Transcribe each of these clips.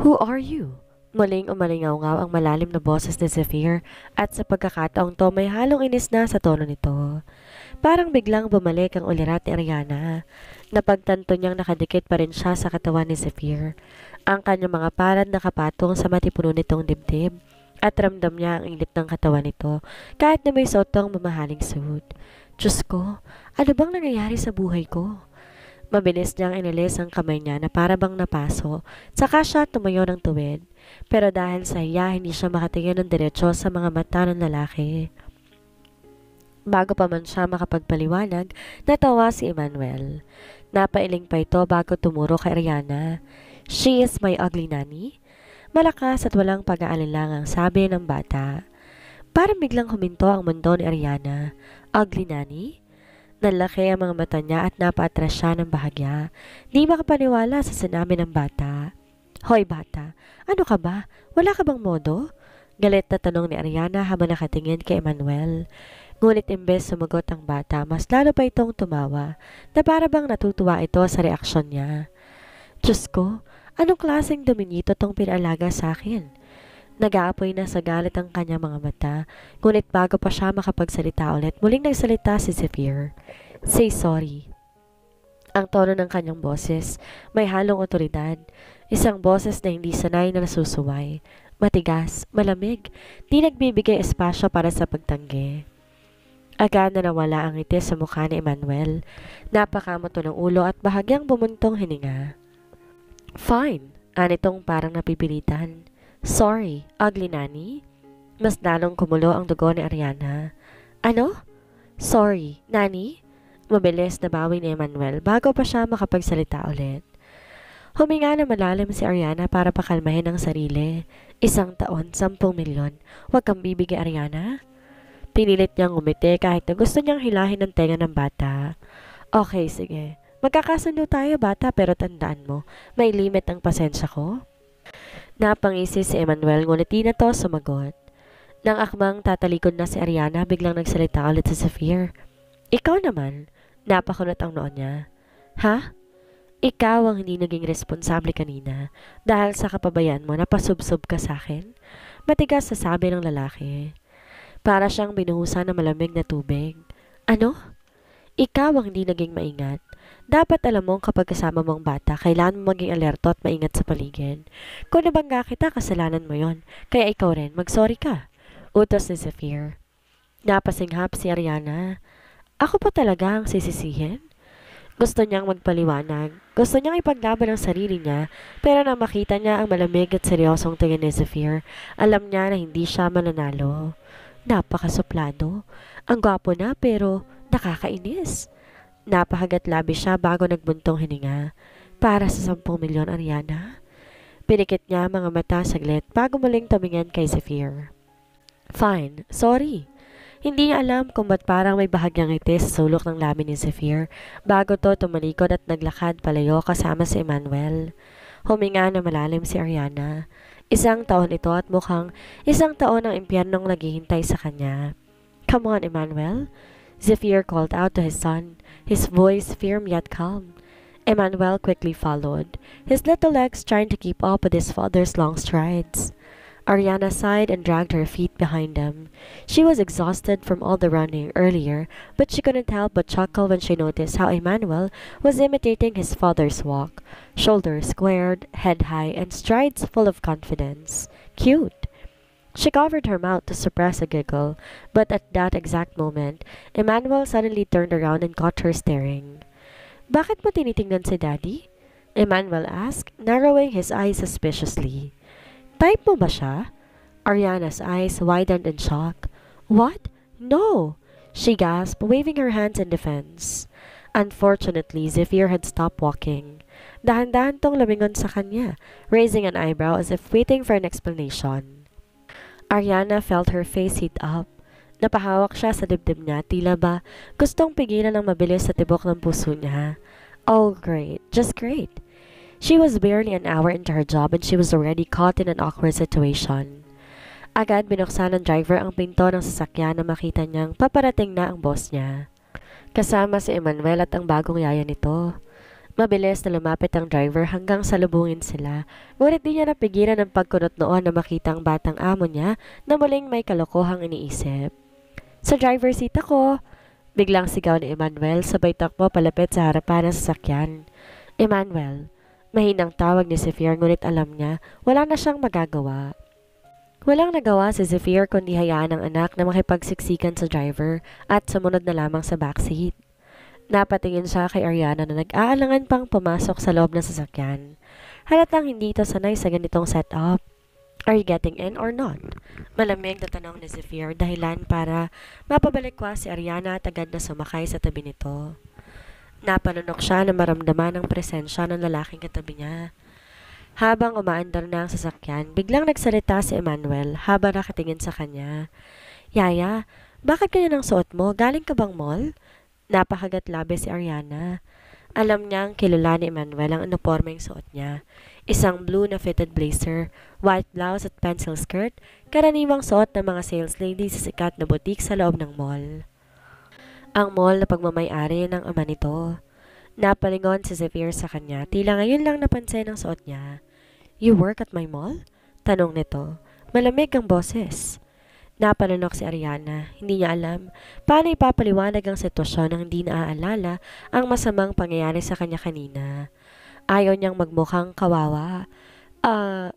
Who are you? Muling umalingaw-ngaw ang malalim na boses ni Zephyr at sa pagkakataong to may halong inis na sa tono nito. Parang biglang bumalik ang ulirat ni Ariana. Napagtanto niyang nakadikit pa rin siya sa katawan ni Zephyr. Ang kanyang mga palad nakapatong sa matipuno nitong dibdib at ramdam niya ang init ng katawan nito kahit na may suot tong mamahaling suit. Diyos ko, ano bang nangyayari sa buhay ko? Mabilis niyang inilis ang kamay niya na para bang napaso, saka siya tumayo ng tuwid. Pero dahil sa hiya, hindi siya makatingin ng diretsyo sa mga mata ng lalaki. Bago pa man siya makapagpaliwanag, natawa si Emmanuel. Napailing pa ito bago tumuro kay Ariana. She is my ugly nanny? Malakas at walang pag-aalilangang sabi ng bata. Parang biglang huminto ang mundo ni Ariana. Ugly nanny? Nalaki ang mga mata niya at napaatras siya ng bahagya. Di makapaniwala sa sinabi ng bata. Hoy bata, ano ka ba? Wala ka bang modo? Galit na tanong ni Ariana habang nakatingin kay Emmanuel. Ngunit imbes sumagot ang bata, mas lalo pa itong tumawa na para bang natutuwa ito sa reaksyon niya. Diyos ko, anong klaseng dominito tong pinalaga sa akin? Nag-aapoy na sa galit ang kanyang mga mata, ngunit bago pa siya makapagsalita ulit, muling nagsalita si Zephyr. Say sorry. Ang tono ng kanyang boses, may halong otoridad, isang boses na hindi sanay na nasusuway, matigas, malamig, di nagbibigay espasyo para sa pagtanggi. Agad na nawala ang ngiti sa mukha ni Emmanuel, napakamoto ng ulo at bahagyang bumuntong hininga. Fine, anitong parang napipilitan. Sorry, ugly nanny? Mas lalong kumulo ang dugo ni Ariana. Ano? Sorry, nanny? Mabilis na bawi ni Emmanuel bago pa siya makapagsalita ulit. Huminga na malalim si Ariana para pakalmahin ang sarili. 1 taon, 10 milyon. Huwag kang bibigay, Ariana. Pinilit niyang umiti kahit na gusto niyang hilahin ang tenga ng bata. Okay, sige. Magkakasundo tayo bata pero tandaan mo, may limit ang pasensya ko. Napangisi si Emmanuel ngunit di na to sumagot. Nang akmang tatalikod na si Ariana, biglang nagsalita ulit si Zephyr. Ikaw naman, napakunot ang noon niya. Ha? Ikaw ang hindi naging responsable kanina dahil sa kapabayaan mo na pasubsob ka sa akin? Matigas sa sabi ng lalaki. Para siyang binuhusan ng malamig na tubig. Ano? Ikaw ang hindi naging maingat. Dapat alam mong kapag kasama mong bata, kailangan mo maging alerto at maingat sa paligid. Kung nabangga kita, kasalanan mo yon. Kaya ikaw rin, mag-sorry ka. Utos ni Zephyr. Napasinghap si Ariana. Ako pa talaga ang sisisihin? Gusto niyang magpaliwanag. Gusto niyang ipaglaban ang sarili niya, pero nang makita niya ang malamig at seryosong tingin ni Zephyr, alam niya na hindi siya mananalo. Napakasuplado. Ang gwapo na pero nakakainis. Napahagat labi siya bago nagbuntong hininga. Para sa 10 milyon, Ariana. Pinikit niya mga mata saglit bago muling tumingin kay Zephyr. Fine, sorry. Hindi niya alam kung ba't parang may bahagyang ngiti sa sulok ng labi ni Zephyr bago to tumalikod at naglakad palayo kasama si Emmanuel. Huminga na malalim si Ariana. 1 taon ito at mukhang 1 taon ang impyernong naghihintay sa kanya. Come on, Emmanuel. Zephyr called out to his son, his voice firm yet calm. Emmanuel quickly followed, his little legs trying to keep up with his father's long strides. Ariana sighed and dragged her feet behind him. She was exhausted from all the running earlier, but she couldn't help but chuckle when she noticed how Emmanuel was imitating his father's walk, shoulders squared, head high, and strides full of confidence. Cute. She covered her mouth to suppress a giggle, but at that exact moment, Emmanuel suddenly turned around and caught her staring. Bakit mo tinitingnan si Daddy? Emmanuel asked, narrowing his eyes suspiciously. Type mo ba siya? Ariana's eyes widened in shock. What? No! She gasped, waving her hands in defense. Unfortunately, Zephyr had stopped walking. Dahan-dahan tong lumingon sa kanya, raising an eyebrow as if waiting for an explanation. Ariana felt her face heat up. Napahawak siya sa dibdib niya, tila ba gustong pigilan ng mabilis sa tibok ng puso niya. Oh, great. Just great. She was barely an hour into her job and she was already caught in an awkward situation. Agad binuksan ng driver ang pinto ng sasakyan na makita niyang paparating na ang boss niya. Kasama si Emmanuel at ang bagong yaya nito. Mabilis na lumapit ang driver hanggang salubungin sila, ngunit di niya napigilan ang pagkunot noon na makita ang batang amo niya na muling may kalokohang iniisip. Sa driver seat ako! Biglang sigaw ni Emmanuel sabay takbo palapit sa harapan ng sasakyan. Emmanuel! Mahinang tawag ni Zephyr ngunit alam niya wala na siyang magagawa. Walang nagawa si Zephyr kundi hayaan ang anak na makipagsiksikan sa driver at sumunod na lamang sa backseat. Napatingin siya kay Ariana na nag-aalangan pang pumasok sa loob ng sasakyan. Halatang hindi ito sanay sa ganitong setup. Are you getting in or not? Malamig na tanong ni Zephyr dahilan para mapabalikwa si Ariana at agad na sumakay sa tabi nito. Napalunok siya na maramdaman ang presensya ng lalaking katabi niya. Habang umaandar na ang sasakyan, biglang nagsalita si Emmanuel habang nakatingin sa kanya. Yaya, bakit ganyan ang suot mo? Galing ka bang mall? Napakagat labi si Ariana. Alam niyang kilala ni Emmanuel ang uniformeng suot niya. Isang blue na fitted blazer, white blouse at pencil skirt, karaniwang suot ng mga sales lady sa sikat na boutique sa loob ng mall. Ang mall na pagmamay-ari ng ama nito. Napalingon si Zephyr sa kanya, tila ngayon lang napansin ang suot niya. You work at my mall? Tanong nito. Malamig ang boses. Napanunok si Ariana. Hindi niya alam paano ipapaliwanag ang sitwasyon nang hindi naaalala ang masamang pangyayari sa kanya kanina. Ayaw niyang magmukhang kawawa.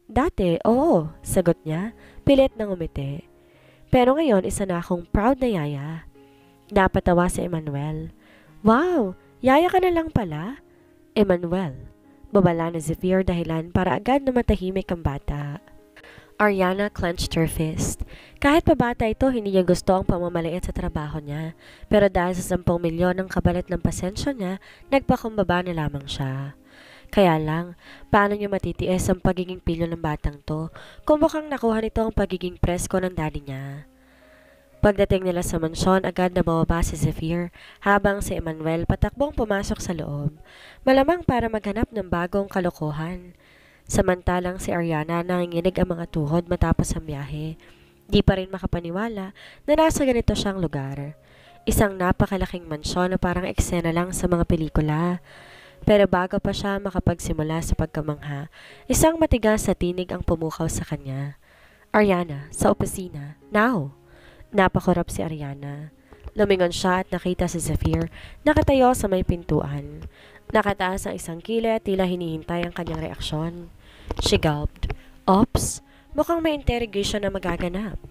Dati, oo, sagot niya. Pilit nang umiti. Pero ngayon, isa na akong proud na yaya. Napatawa si Emmanuel. Wow, yaya ka na lang pala? Emmanuel. Babala na Zephyr dahilan para agad na matahimik ang bata. Ariana clenched her fist. Kahit pa bata ito, hindi niya gusto ang pamamaliit sa trabaho niya. Pero dahil sa 10 milyon ng kabalit ng pasensya niya, nagpakumbaba na lamang siya. Kaya lang, paano niya matitiis ang pagiging pilyo ng batang to kung mukhang nakuha nito ang pagiging presko ng daddy niya. Pagdating nila sa mansyon, agad na bumaba si Zephyr habang si Emmanuel patakbong pumasok sa loob. Malamang para maghanap ng bagong kalokohan. Samantalang si Ariana nanginginig ang mga tuhod matapos ang biyahe. Di pa rin makapaniwala na nasa ganito siyang lugar. Isang napakalaking mansyon na parang eksena lang sa mga pelikula. Pero bago pa siya makapagsimula sa pagkamangha, isang matigas na tinig ang pumukaw sa kanya. Ariana, sa opisina. Now! Napakurap si Ariana. Lumingon siya at nakita si Zephyr nakatayo sa may pintuan. Nakataas ang isang kilay at tila hinihintay ang kanyang reaksyon. She gulped. Ops, mukhang may interrogation na magaganap.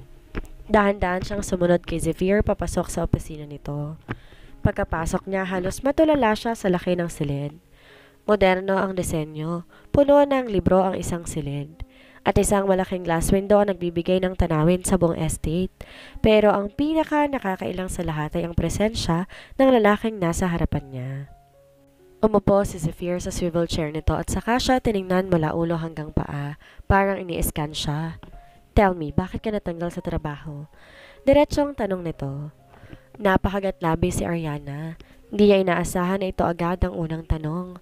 Dahan-dahan siyang sumunod kay Zephyr papasok sa opisina nito. Pagkapasok niya, halos matulala siya sa laki ng silid. Moderno ang disenyo, puno ng libro ang isang silid. At isang malaking glass window ang nagbibigay ng tanawin sa buong estate. Pero ang pinaka nakakailang sa lahat ay ang presensya ng lalaking nasa harapan niya. Umupo si Zephyr sa swivel chair nito at saka siya tiningnan mula ulo hanggang paa. Parang ini-scan siya. Tell me, bakit ka natanggal sa trabaho? Diretsong tanong nito. Napakagat labi si Ariana. Hindi niya inaasahan na ito agad ang unang tanong.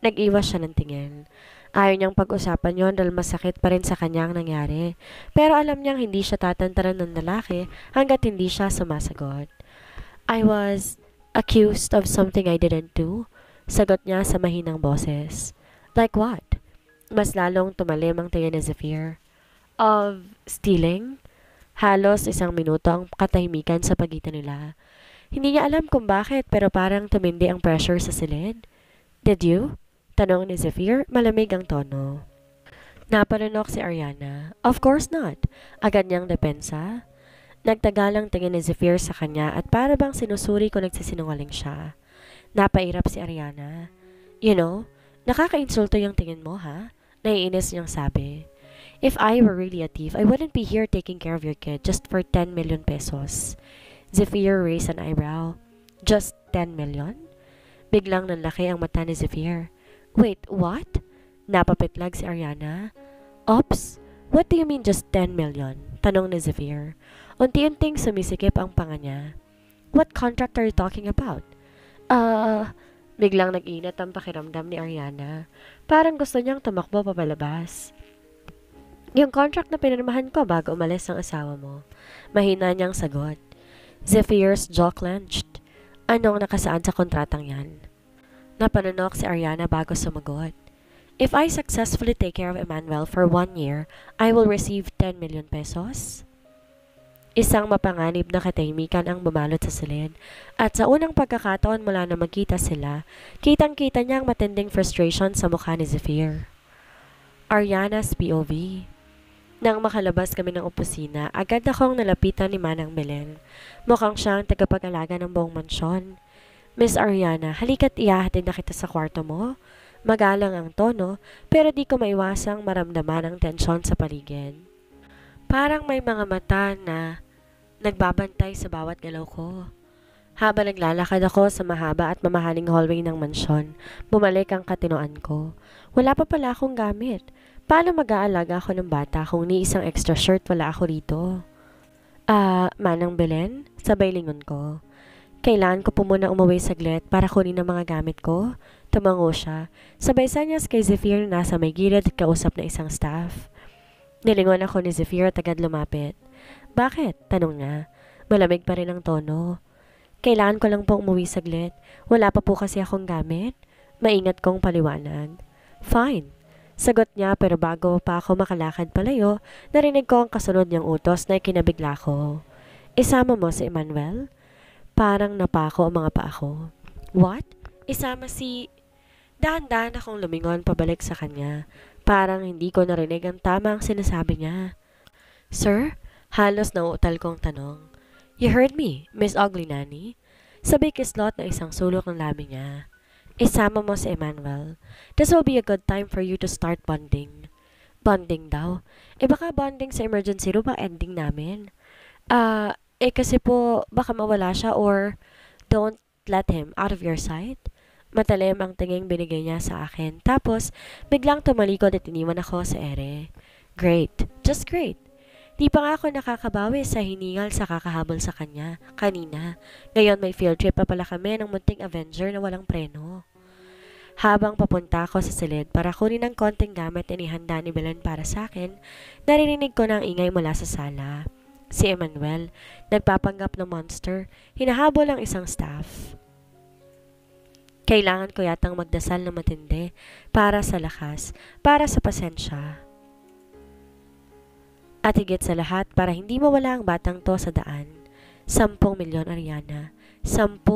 Nag-iwas siya ng tingin. Ayaw niyang pag-usapan yon dahil masakit pa rin sa kanya ang nangyari. Pero alam niyang hindi siya tatantaran ng lalaki hanggat hindi siya sumasagot. I was accused of something I didn't do? Sagot niya sa mahinang boses. Like what? Mas lalong tumalim ang tingin ni Zephyr. Of stealing? Halos 1 minuto ang katahimikan sa pagitan nila. Hindi niya alam kung bakit pero parang tumindi ang pressure sa silid. Did you? Tanong ni Zephyr, malamig ang tono. Napalunok si Ariana. Of course not. Agad niyang depensa. Nagtagalang tingin ni Zephyr sa kanya at para bang sinusuri kung nagsisinungaling siya. Napairap si Ariana. You know, nakaka-insulto yung tingin mo ha? Naiinis niyang sabi. If I were really a thief, I wouldn't be here taking care of your kid just for 10 million pesos. Zephyr raised an eyebrow. Just 10 million? Biglang nanlaki ang mata ni Zephyr. Wait, what? Napapitlag si Ariana. Ops, what do you mean just 10 million? Tanong ni Zephyr. Unti-unting sumisikip ang panga niya. What contract are you talking about? Biglang nag-inat ang pakiramdam ni Ariana. Parang gusto niyang tumakbo papalabas. Yung contract na pinirmahan ko bago umalis ang asawa mo. Mahina niyang sagot. Zephyr's jaw clenched. Anong nakasaad sa kontratang yan? Napanunok si Ariana bago sumagot. If I successfully take care of Emmanuel for 1 year, I will receive 10 million pesos? Isang mapanganib na katahimikan ang bumalot sa silid, at sa unang pagkakataon mula na magkita sila, kitang-kita niya ang matinding frustration sa mukha ni Zephyr. Ariana's POV. Nang makalabas kami ng opisina, agad akong nalapitan ni Manang Belen. Mukhang siyang tagapag-alaga ng buong mansyon. Miss Ariana, halika't ihahatid na kita sa kwarto mo. Magalang ang tono, pero di ko maiwasang maramdaman ang tensyon sa paligid. Parang may mga mata na nagbabantay sa bawat galaw ko. Habang naglalakad ako sa mahaba at mamahaling hallway ng mansyon, bumalik ang katinoan ko. Wala pa pala akong gamit. Paano mag-aalaga ako ng bata kung ni isang extra shirt wala ako rito? Manang Belen? Sabay lingon ko. Kailangan ko po muna umuwi saglit para kunin ang mga gamit ko. Tumango siya. Sabay sanyas kay Zephyr na nasa may gilid at kausap na isang staff. Nilingon ako ni Zephyr at agad lumapit. Bakit? Tanong niya. Malamig pa rin ang tono. Kailangan ko lang pong umuwi saglit. Wala pa po kasi akong gamit. Maingat kong paliwanag. Fine. Sagot niya pero bago pa ako makalakad palayo, narinig ko ang kasunod niyang utos na ikinabigla ko. Isama mo si Emmanuel? Parang napako ang mga paa ko. What? Isama si... Dahan-dahan akong lumingon pabalik sa kanya. Parang hindi ko narinig ang tamang sinasabi niya. Sir? Halos nauutal kong tanong. You heard me, Miss Ugly Nanny? Sabay kislot na isang sulok ng labi niya. Isama mo si Emmanuel. This will be a good time for you to start bonding. Bonding daw? Baka bonding sa emergency room ang ending namin. Kasi po baka mawala siya or don't let him out of your sight. Matalim ang tinging binigay niya sa akin. Tapos, biglang tumalikod at iniwan ako sa ere. Great. Just great. Di pa nga ako nakakabawi sa hiningal sa kakahabol sa kanya kanina. Ngayon may field trip pa pala kami ng munting Avenger na walang preno. Habang papunta ako sa silid para kunin ang konting gamit na inihanda ni Belen para sa akin, naririnig ko ng ingay mula sa sala. Si Emmanuel, nagpapanggap ng monster, hinahabol ang isang staff. Kailangan ko yatang magdasal na matindi para sa lakas, para sa pasensya. At higit sa lahat para hindi mawala ang batang to sa daan. 10 milyon, Ariana. 10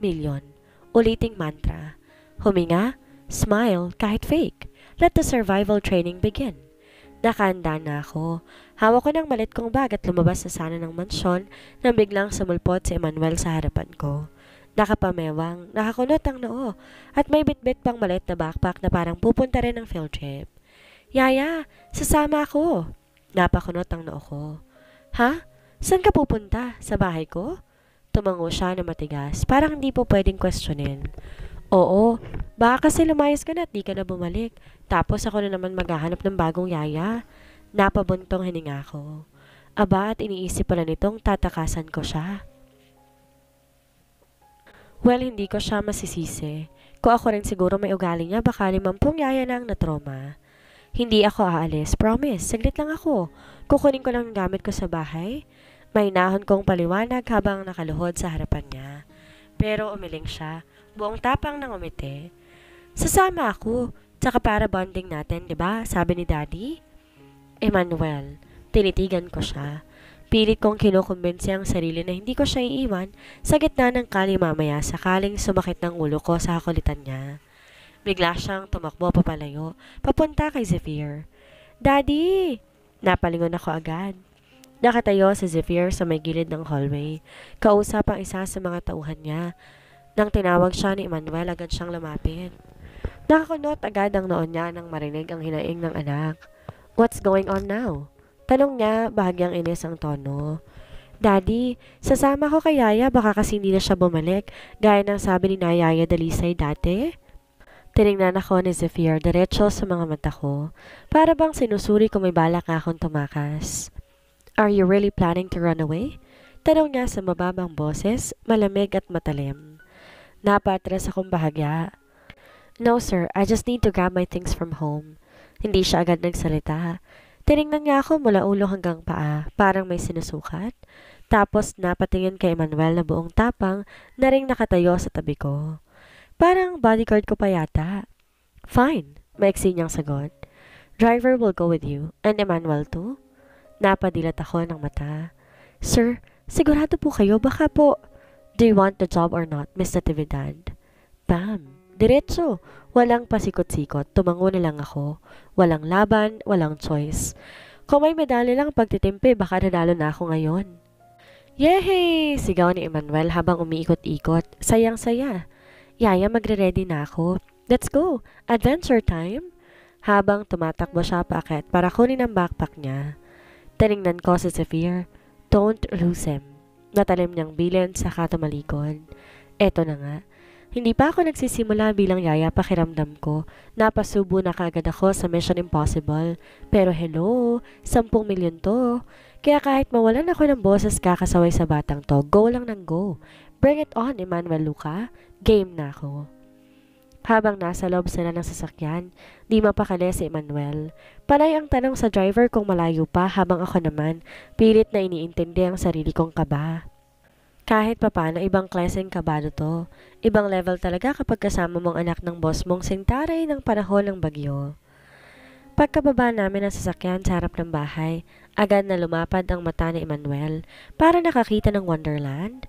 milyon. Uliting mantra. Huminga, smile, kahit fake. Let the survival training begin. Nakahanda na ako. Hawak ko ng malit kong bag at lumabas na sana ng mansyon nang biglang sumulpot si Emmanuel sa harapan ko. Nakapamewang, nakakunot ang noo at may bitbit pang malit na backpack na parang pupunta rin ng field trip. Yaya, sasama ako. Napakunot ang noo ko. Ha? Saan ka pupunta? Sa bahay ko? Tumango siya na matigas. Parang hindi po pwedeng questionin. Oo, baka kasi lumayas ka na at di ka na bumalik. Tapos ako na naman maghahanap ng bagong yaya. Napabuntong hininga ko. Aba at iniisip pala nitong tatakasan ko siya. Well, hindi ko siya masisisi. Kung ako rin siguro may ugali niya, baka 50 yaya na ang natroma. Hindi ako aalis, promise, saglit lang ako. Kukunin ko lang ang gamit ko sa bahay. May nahon kong paliwanag habang nakaluhod sa harapan niya. Pero umiling siya, buong tapang nang umiti. Sasama ako, tsaka para bonding natin, di ba? Sabi ni Daddy. Emmanuel, tinitigan ko siya. Pilit kong kinukumbinsi ang sarili na hindi ko siya iiwan sa gitna ng kali mamaya sakaling sumakit ng ulo ko sa kakulitan niya. Bigla siyang tumakbo papalayo, papunta kay Zephyr. Daddy! Napalingon ako agad. Nakatayo si Zephyr sa may gilid ng hallway. Kausap ang isa sa mga tauhan niya. Nang tinawag siya ni Emmanuel, agad siyang lumapit. Nakakunot agad ang noon niya nang marinig ang hinaing ng anak. What's going on now? Tanong niya, bahagyang inis ang tono. Daddy, sasama ko kay Yaya, baka kasi hindi na siya bumalik, gaya ng sabi ni na Yaya Dalisay dati. Tinignan ako ni Zephyr diretso sa mga mata ko, para bang sinusuri kung may balak akong tumakas. Are you really planning to run away? Tanong niya sa mababang boses, malamig at matalim. Napatras akong bahagya. No sir, I just need to grab my things from home. Hindi siya agad nagsalita. Tinignan niya ako mula ulo hanggang paa, parang may sinusukat. Tapos napatingin kay Emmanuel na buong tapang na ring nakatayo sa tabi ko. Parang bodyguard ko pa yata. Fine, maiksi niyang sagot. Driver will go with you, and Emmanuel too? Napadilat ako ng mata. Sir, sigurado po kayo, baka po. Do you want the job or not, Miss Natividad? Bam! Diretso! Walang pasikot-sikot, tumango na lang ako. Walang laban, walang choice. Kung may medali lang pagtitimpi, baka nanalo na ako ngayon. Yehey! Sigaw ni Emmanuel habang umiikot-ikot. Sayang-saya. Yaya, magre-ready na ako. Let's go! Adventure time! Habang tumatakbo siya paakyat para kunin ang backpack niya. Tiningnan ko si Zephyr. Don't lose him. Natalim niyang bilin saka tumalikod. Eto na nga. Hindi pa ako nagsisimula bilang yaya pakiramdam ko. Napasubo na kaagad ako sa Mission Impossible. Pero hello, 10 milyon to. Kaya kahit mawalan ako ng boses kakasaway sa batang to, go lang ng go. Bring it on, Emmanuel Luca. Game na ako. Habang nasa loob sila ng sasakyan, di mapakali si Emmanuel. Panay ang tanong sa driver kung malayo pa habang ako naman, pilit na iniintindi ang sarili kong kaba. Kahit papano, ibang klaseng kabado to. Ibang level talaga kapag kasama mong anak ng boss mong singtaray ng panahon ng bagyo. Pagkababa namin ng sasakyan sa harap ng bahay, agad na lumapad ang mata ni Emmanuel para nakakita ng Wonderland.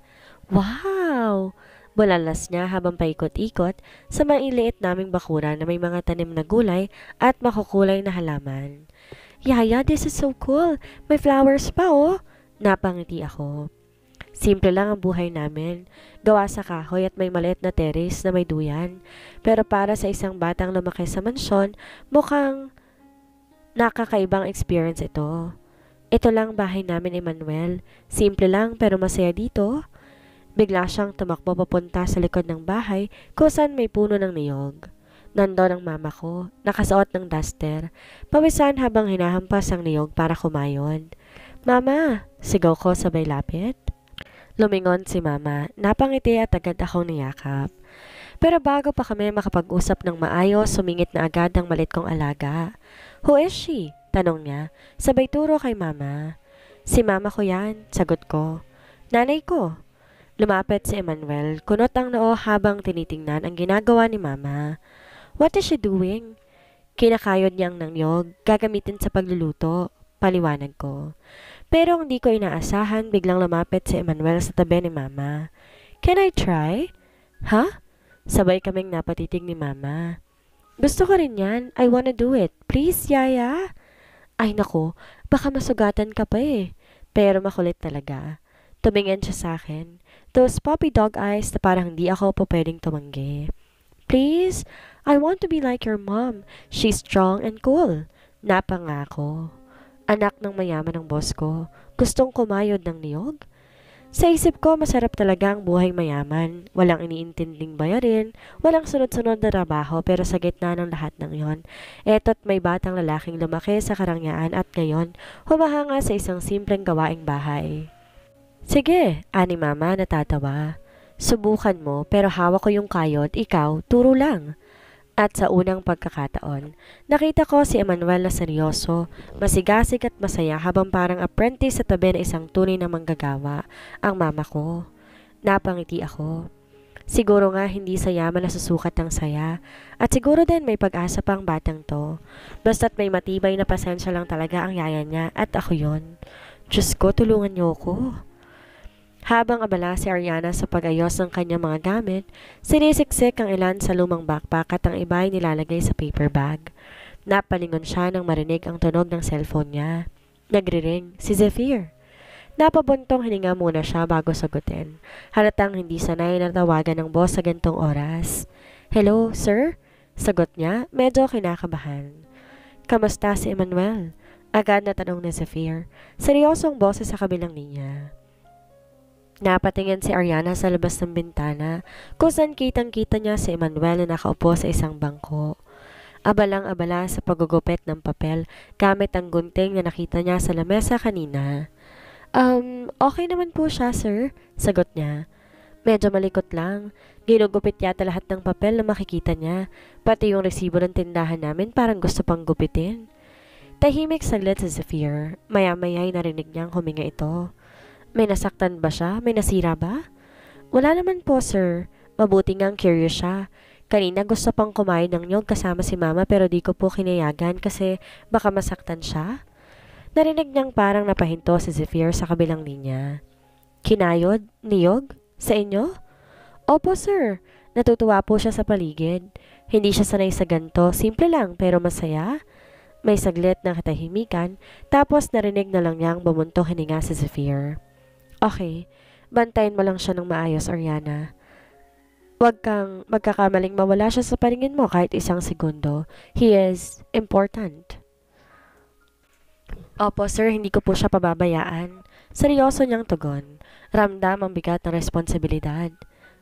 Wow! Bulalas niya habang paikot-ikot sa mailiit naming bakuran na may mga tanim na gulay at makukulay na halaman. Yaya, this is so cool! May flowers pa oh! Napangiti ako. Simple lang ang buhay namin. Gawa sa kahoy at may maliit na terrace na may duyan. Pero para sa isang batang lumaki sa mansyon, mukhang nakakaibang experience ito. Ito lang bahay namin, Emmanuel. Simple lang pero masaya dito. Bigla siyang tumakbo papunta sa likod ng bahay kung saan may puno ng niyog. Nandun ang mama ko, nakasuot ng duster, pawisan habang hinahampas ang niyog para kumayon. Mama! Sigaw ko sabay lapit. Lumingon si mama, napangiti at agad akong niyakap. Pero bago pa kami makapag-usap ng maayos, sumingit na agad ang malit kong alaga. Who is she? Tanong niya, sabay turo kay mama. Si mama ko yan, sagot ko. Nanay ko. Lumapit si Emmanuel, kunot ang noo habang tinitingnan ang ginagawa ni mama. What is she doing? Kinakayod niyang ng niyog, gagamitin sa pagluluto, paliwanag ko. Pero hindi ko inaasahan, biglang lumapit si Emmanuel sa tabi ni mama. Can I try? Huh? Sabay kaming napatitig ni mama. Gusto ko rin yan, I wanna do it. Please, yaya? Ay nako, baka masugatan ka pa eh. Pero makulit talaga. Tumingin siya sa akin. Those puppy dog eyes na parang hindi ako po pwedeng tumanggi. Please, I want to be like your mom. She's strong and cool. Napangako. Anak ng mayaman ng boss ko. Gustong kumayod ng niyog? Sa isip ko, masarap talaga ang buhay mayaman. Walang iniintinding bayarin, walang sunod-sunod na trabaho, pero sa gitna ng lahat ng iyon, eto't may batang lalaking lumaki sa karangyaan at ngayon, humahanga sa isang simpleng gawaing bahay. Sige, ani mama natatawa. Subukan mo pero hawak ko yung kayod, ikaw, turo lang. At sa unang pagkakataon, nakita ko si Emmanuel na seryoso, masigasig at masaya habang parang apprentice sa tabi ng isang tunay na manggagawa, ang mama ko. Napangiti ako. Siguro nga hindi sa yaman na susukat ng saya, at siguro din may pag-asa pang batang to. Basta't may matibay na pasensya lang talaga ang yaya niya at ako yon. Diyos ko, tulungan niyo ko. Habang abala si Ariana sa pag-ayos ng kanyang mga gamit, sinisiksik ang ilan sa lumang backpack at ang iba ay nilalagay sa paper bag. Napalingon siya nang marinig ang tunog ng cellphone niya. Nagre-ring, si Zephyr. Napabuntong hininga muna siya bago sagutin. Halatang hindi sanay na tawagan ng boss sa gantong oras. Hello, sir? Sagot niya, medyo kinakabahan. Kamusta si Emmanuel? Agad na tanong ni Zephyr. Seryosong boses sa kabilang linya. Napatingin si Ariana sa labas ng bintana kung saan kitang-kita niya si Emmanuel na nakaupo sa isang bangko. Abalang-abala sa paggugupit ng papel gamit ang gunting na nakita niya sa lamesa kanina. Okay naman po siya, sir. Sagot niya. Medyo malikot lang. Ginugupit yata lahat ng papel na makikita niya. Pati yung resibo ng tindahan namin parang gusto pang gupitin. Tahimik saglit si Zephyr. Maya-maya'y narinig niyang huminga ito. May nasaktan ba siya? May nasira ba? Wala naman po, sir. Mabuti ngang curious siya. Kanina gusto pang kumain ng niyog kasama si mama pero di ko po kinayagan kasi baka masaktan siya. Narinig niyang parang napahinto si Zephyr sa kabilang linya. Kinayod? Niyog? Sa inyo? Opo sir. Natutuwa po siya sa paligid. Hindi siya sanay sa ganto, simple lang pero masaya. May saglit ng katahimikan, tapos narinig na lang niyang bumuntong hininga si Zephyr. Okay, bantayan mo lang siya ng maayos, Ariana. Huwag kang magkakamaling mawala siya sa paningin mo kahit isang segundo. He is important. Opo sir, hindi ko po siya pababayaan. Seryoso niyang tugon. Ramdam ang bigat ng responsibilidad.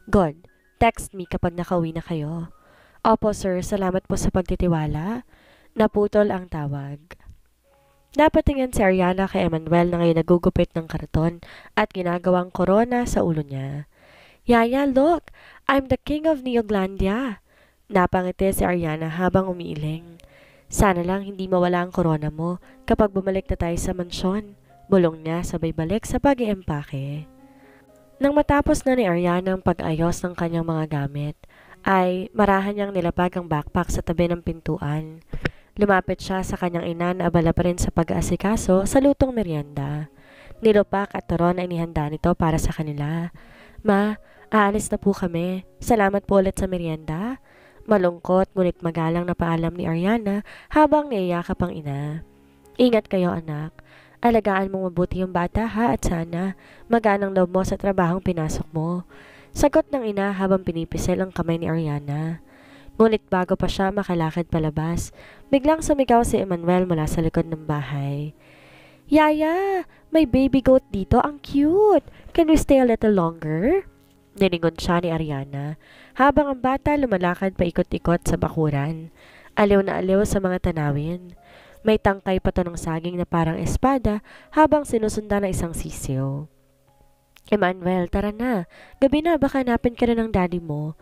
Good. Text me kapag nakauwi na kayo. Opo sir, salamat po sa pagtitiwala. Naputol ang tawag. Napatingin si Ariana kay Emmanuel na ngayon nagugupit ng karton at ginagawang korona sa ulo niya. Yaya, look! I'm the king of Neoglandia! Napangiti si Ariana habang umiiling. Sana lang hindi mawala ang korona mo kapag bumalik na tayo sa mansyon. Bulong niya sabay balik sa pag-iempake. Nang matapos na ni Ariana ang pag-ayos ng kanyang mga gamit, ay marahan niyang nilapag ang backpack sa tabi ng pintuan. Lumapit siya sa kanyang ina na abala pa rin sa pag-aasikaso sa lutong merienda. Nilupak at turon ay inihanda nito para sa kanila. Ma, aalis na po kami. Salamat po ulit sa merienda. Malungkot ngunit magalang na paalam ni Ariana habang niyayakap ang ina. Ingat kayo anak. Alagaan mong mabuti yung bata ha at sana maganang loob mo sa trabahong pinasok mo. Sagot ng ina habang pinipisil ang kamay ni Ariana. Ngunit bago pa siya makalakad palabas, biglang sumigaw si Emmanuel mula sa likod ng bahay. Yaya, may baby goat dito, ang cute! Can we stay a little longer? Nilingon siya ni Ariana, habang ang bata lumalakad paikot-ikot sa bakuran. Aliw na aliw sa mga tanawin. May tangkay pa to ng saging na parang espada habang sinusundan ng isang sisiw. Emmanuel, tara na. Gabi na, baka hanapin ka na ng daddy mo.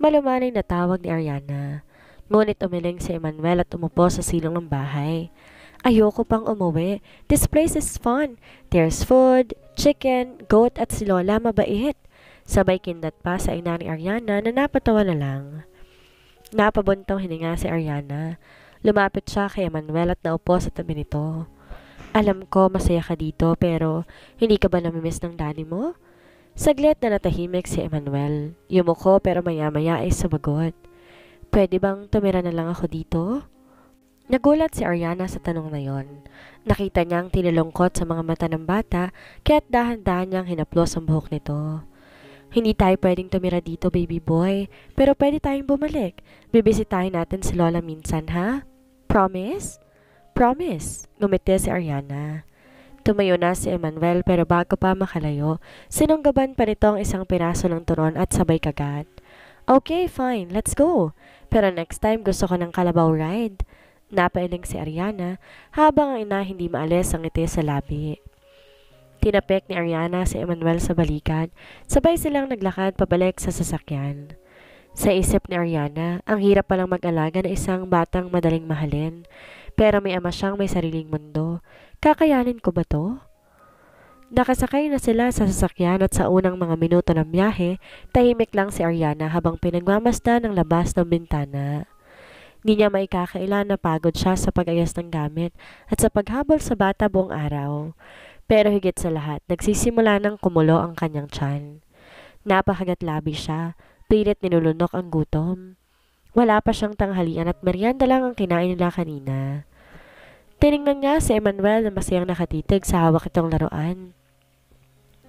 Malumanay na tawag ni Ariana. Ngunit umiling si Emmanuel at umupo sa silong ng bahay. Ayoko pang umuwi. This place is fun. There's food, chicken, goat at si Lola mabait. Sabay kindat pa sa ina ni Ariana na napatawa na lang. Napabuntong hininga si Ariana. Lumapit siya kay Emmanuel at naupo sa tabi nito. Alam ko masaya ka dito pero hindi ka ba namimiss ng daddy mo? Saglit na natahimik si Emmanuel. Yumuko pero maya-maya ay sumagot. Pwede bang tumira na lang ako dito? Nagulat si Ariana sa tanong na yon. Nakita niyang tinilungkot sa mga mata ng bata kaya't dahan-dahan niyang hinaplos ang buhok nito. Hindi tayo pwedeng tumira dito, baby boy. Pero pwede tayong bumalik. Bibisitahin natin si Lola minsan, ha? Promise? Promise, ngumiti si Ariana. Tumayo na si Emmanuel pero bago pa makalayo, sinunggaban pa nito ang isang piraso ng turon at sabay kagat. Okay, fine, let's go. Pero next time gusto ko ng kalabaw ride. Napailing si Ariana habang ang ina hindi maalis ang ngiti sa labi. Tinapik ni Ariana si Emmanuel sa balikat, sabay silang naglakad pabalik sa sasakyan. Sa isip ni Ariana, ang hirap palang mag-alaga na isang batang madaling mahalin. Pero may ama siyang may sariling mundo. Kakayanin ko ba to? Nakasakay na sila sa sasakyan at sa unang mga minuto ng biyahe, tahimik lang si Ariana habang pinagmamasdan ng labas ng bintana. Hindi niya maikakailan na pagod siya sa pag-ayos ng gamit at sa paghabol sa bata buong araw. Pero higit sa lahat, nagsisimula ng kumulo ang kanyang tiyan. Napakagat labi siya, pilit nilulunok ang gutom. Wala pa siyang tanghalian at merienda lang ang kinain nila kanina. Tiningnan niya si Emmanuel na masayang nakatitig sa hawak itong laruan.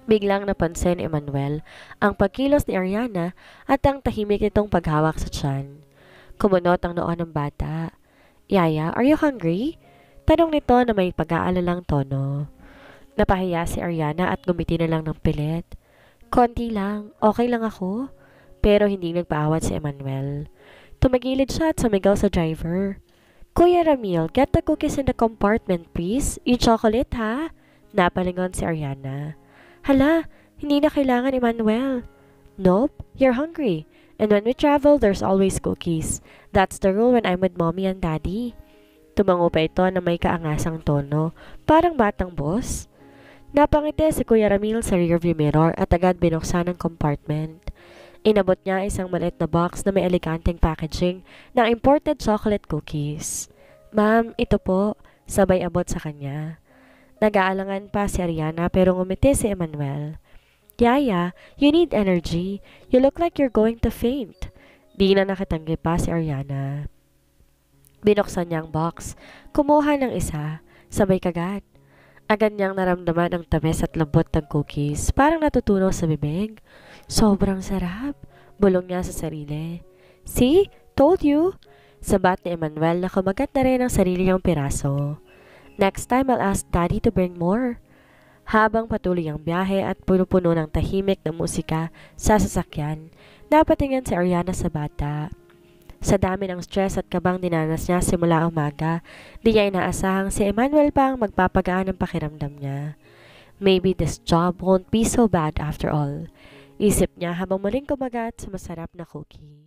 Biglang napansin ni Emmanuel ang pagkilos ni Ariana at ang tahimik nitong paghawak sa tiyan. Kumunot ang noo ng bata. Yaya, are you hungry? Tanong nito na may pag-aalalang tono. Napahiya si Ariana at gumiti na lang ng pilit. Konti lang, okay lang ako. Pero hindi nagpaawat si Emmanuel. Tumagilid siya at sumigaw sa driver. Kuya Ramil, get the cookies in the compartment please. Yung chocolate ha? Napalingon si Ariana. Hala, hindi na kailangan Emmanuel. Nope, you're hungry. And when we travel, there's always cookies. That's the rule when I'm with mommy and daddy. Tumango pa ito na may kaangasang tono, parang batang boss. Napangiti si Kuya Ramil sa rearview mirror at agad binuksan ang compartment. Inabot niya isang maliit na box na may eleganteng packaging ng imported chocolate cookies. Ma'am, ito po, sabay abot sa kanya. Nag-aalangan pa si Ariana pero ngumiti si Emmanuel. Yaya, you need energy. You look like you're going to faint. Di na nakatanggi pa si Ariana. Binuksan niya ang box, kumuha ng isa, sabay kagat. Agad niyang naramdaman ang tamis at lambot ng cookies, parang natutunaw sa bibig. Sobrang sarap, bulong niya sa sarili. See? Told you! Sabat ni Emmanuel na kumagat na rin ang sarili niyang piraso. Next time I'll ask Daddy to bring more. Habang patuloy ang biyahe at puno-puno ng tahimik na musika sa sasakyan, napatingin si Ariana sa bata. Sa dami ng stress at kabang dinanas niya simula umaga, di niya inaasahang si Emmanuel pa ang magpapagaan ng pakiramdam niya. Maybe this job won't be so bad after all. Isip niya habang muling kumagat sa masarap na cookie.